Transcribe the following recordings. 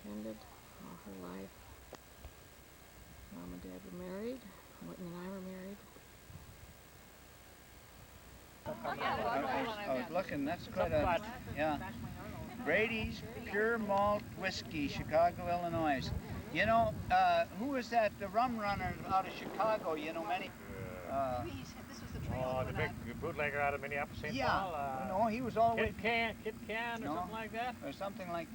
attended all her life. Mom and Dad were married. Whitney and I were married. I was looking, that's quite a, yeah. Brady's Pure Malt Whiskey, Chicago, Illinois. You know, who was that, the rum runner out of Chicago, you know, many... the big bootlegger out of Minneapolis, St. Yeah, Paul? no, he was always... Kit Can or something like that? Or something like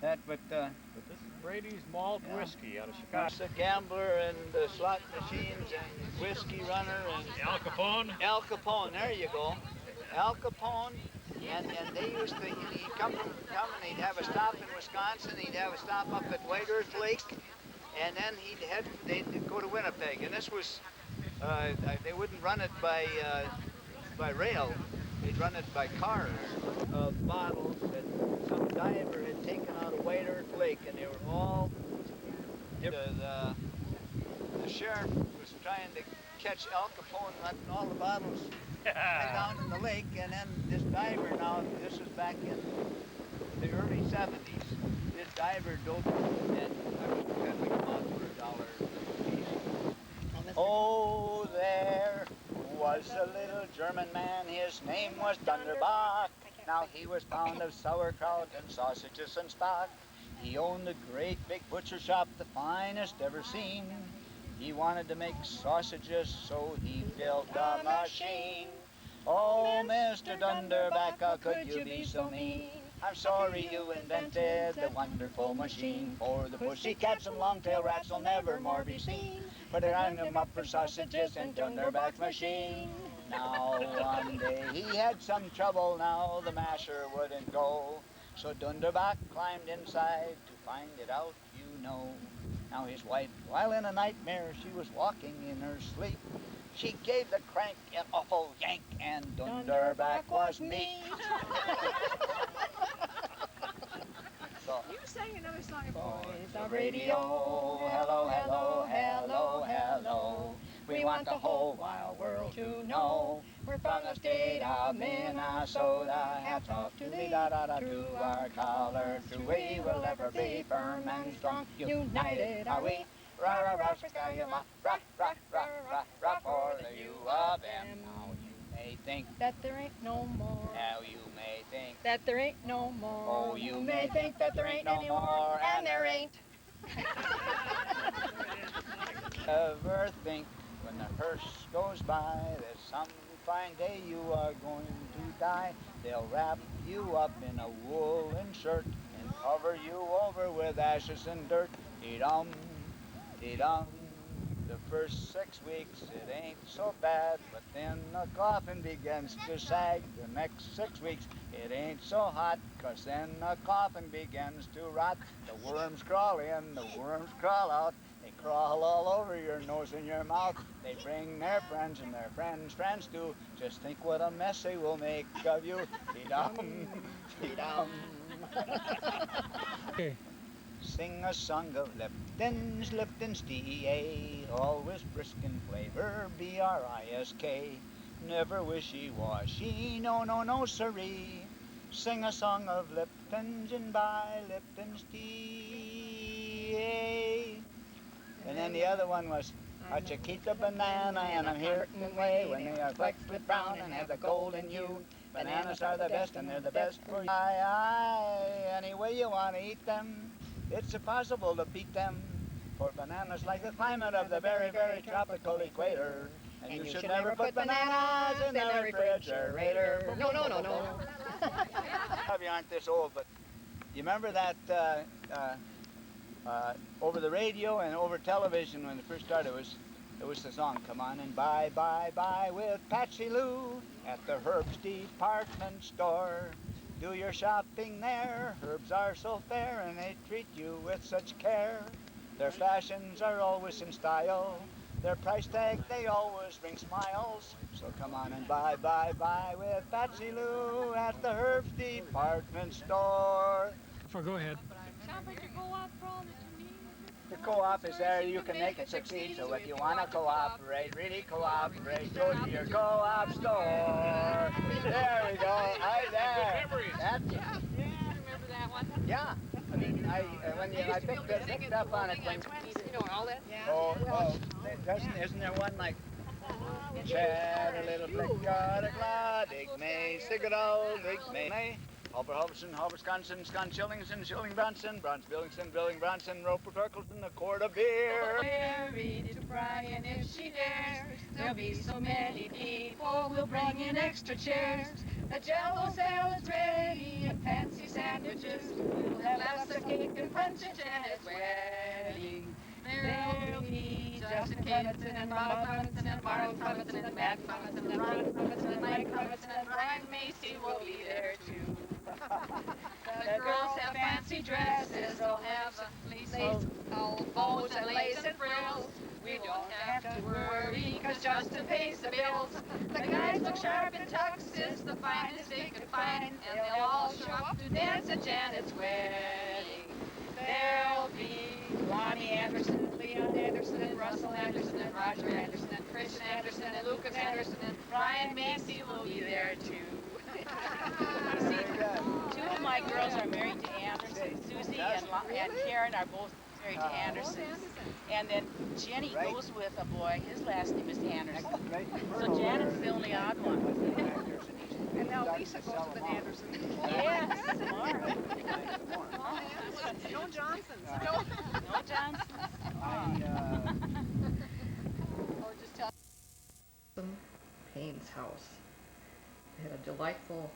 that, but this is Brady's Malt Whiskey out of Chicago. It's a gambler and slot machines and whiskey runner and... Al Capone? Al Capone, there you go. Al Capone, and they used to, he'd come and he'd have a stop in Wisconsin, he'd have a stop up at White Earth Lake, and then they'd go to Winnipeg, and this was, they wouldn't run it by rail, they'd run it by cars of bottles that some diver had taken out of White Earth Lake, and they were all, the sheriff was trying to catch Al Capone letting all the bottles down in the lake, and then this diver, now this was back in the early 70s, this diver doped and I was peddling them out for $1 a piece. Oh, there was a little German man, his name was Dunderbach. Now he was fond of sauerkraut and sausages and stock. He owned a great big butcher shop, the finest ever seen. He wanted to make sausages, so he built a machine. Oh, Mr. Dunderback, how could you be so mean? I'm sorry you invented the wonderful machine, for the pussycats and long-tail rats will never more be seen. But they rang them up for sausages in Dunderback's machine. Now one day he had some trouble, now the masher wouldn't go. So Dunderback climbed inside to find it out, you know. Now his wife, while in a nightmare, she was walking in her sleep. She gave the crank an awful yank, and Dunderback was me. So, You sang another song boys on radio, hello, hello, hello, hello. We want the whole wide world to know. We're from the state of Minnesota. Hats off to the to our colors. True, we will ever be firm and strong. United are we. Rah, rah, rah, Saskatchewan. Rah, rah, rah, rah, rah, for the U of M. Now you may think that there ain't no more. Now you may think that there ain't no more. Oh, you may think that there ain't no more, and there ain't. Ever think when the hearse goes by that some fine day you are going to die? They'll wrap you up in a woolen shirt and cover you over with ashes and dirt. Dee-dum, dee-dum. The first 6 weeks it ain't so bad, but then the coffin begins to sag. The next 6 weeks it ain't so hot, 'cause then the coffin begins to rot. The worms crawl in, the worms crawl out. They crawl all over your nose and your mouth. They bring their friends and their friends' friends too. Just think what a mess they will make of you. Dee-dum, dee-dum. Okay. Sing a song of Lipton's D-A, always brisk in flavor, B-R-I-S-K. Never wishy-washy, no, no, no, siree. Sing a song of Lipton's and by Lipton's D-A. And then the other one was, a Chiquita banana, and I'm here in way when they are flecked with brown and have the golden hue. Bananas are the best, and they're the best for you. Aye, aye, any way you want to eat them. It's impossible to beat them, for bananas like the climate of the very, very tropical equator. And you should never put bananas in the refrigerator. No, no, no, no. Probably aren't this old, but you remember that over the radio and over television when it first started, it was the song, Come On and Buy, Buy, Buy with Patsy Lou at the Herb's Department Store. Do your shopping there, herbs are so fair and they treat you with such care. Their fashions are always in style, their price tag they always bring smiles. So come on and buy, buy, buy with Patsy Lou at the Herbs Department Store. Go ahead. Sounds like your co-op for all that you need. The co-op is there, you can make it succeed. So if you want to cooperate, really cooperate, go to your co-op store. There we go, right there. Yeah, I remember that one. Yeah, I picked up on it when. Isn't there one like? Chad, a little flick, got a gladig May, Sigadoldig May. Hobber Hobson, Wisconsin, Scon Shillingson, Shilling Bronson, Bronze Billingson, Billing Bronson, Roper Turkleton, a quart of beer. Married to Brian if she dares. There'll be so many people, we'll bring in extra chairs. The jello salad's ready and fancy sandwiches. We'll have lots of cake and punch at Janet's wedding. There'll be Justin Covington and Bob Covington and Marlon Covington and Matt Covington and Ron Covington and Mike Covington and Brian Macy will be there too. The girls have fancy dresses, they'll have lace, bows and lace and frills. We don't have to worry, 'cause Justin pays the bills. The guys look sharp in tuxes, the finest they can find, and they'll all show up to dance at Janet's wedding. There'll be Lonnie Anderson, Leon Anderson, and Russell Anderson, and Roger Anderson, and Christian Anderson, and Lucas Anderson, and Brian Macy will be there too. See, two of my girls are married to Anderson. Susie and Karen are both married to Andersons. And then Jenny goes with a boy, his last name is Anderson. So Janet's the only odd one. And now Lisa goes with an Anderson. Yes, tomorrow. No Johnsons. No Johnsons. Or just tell Payne's house. They had a delightful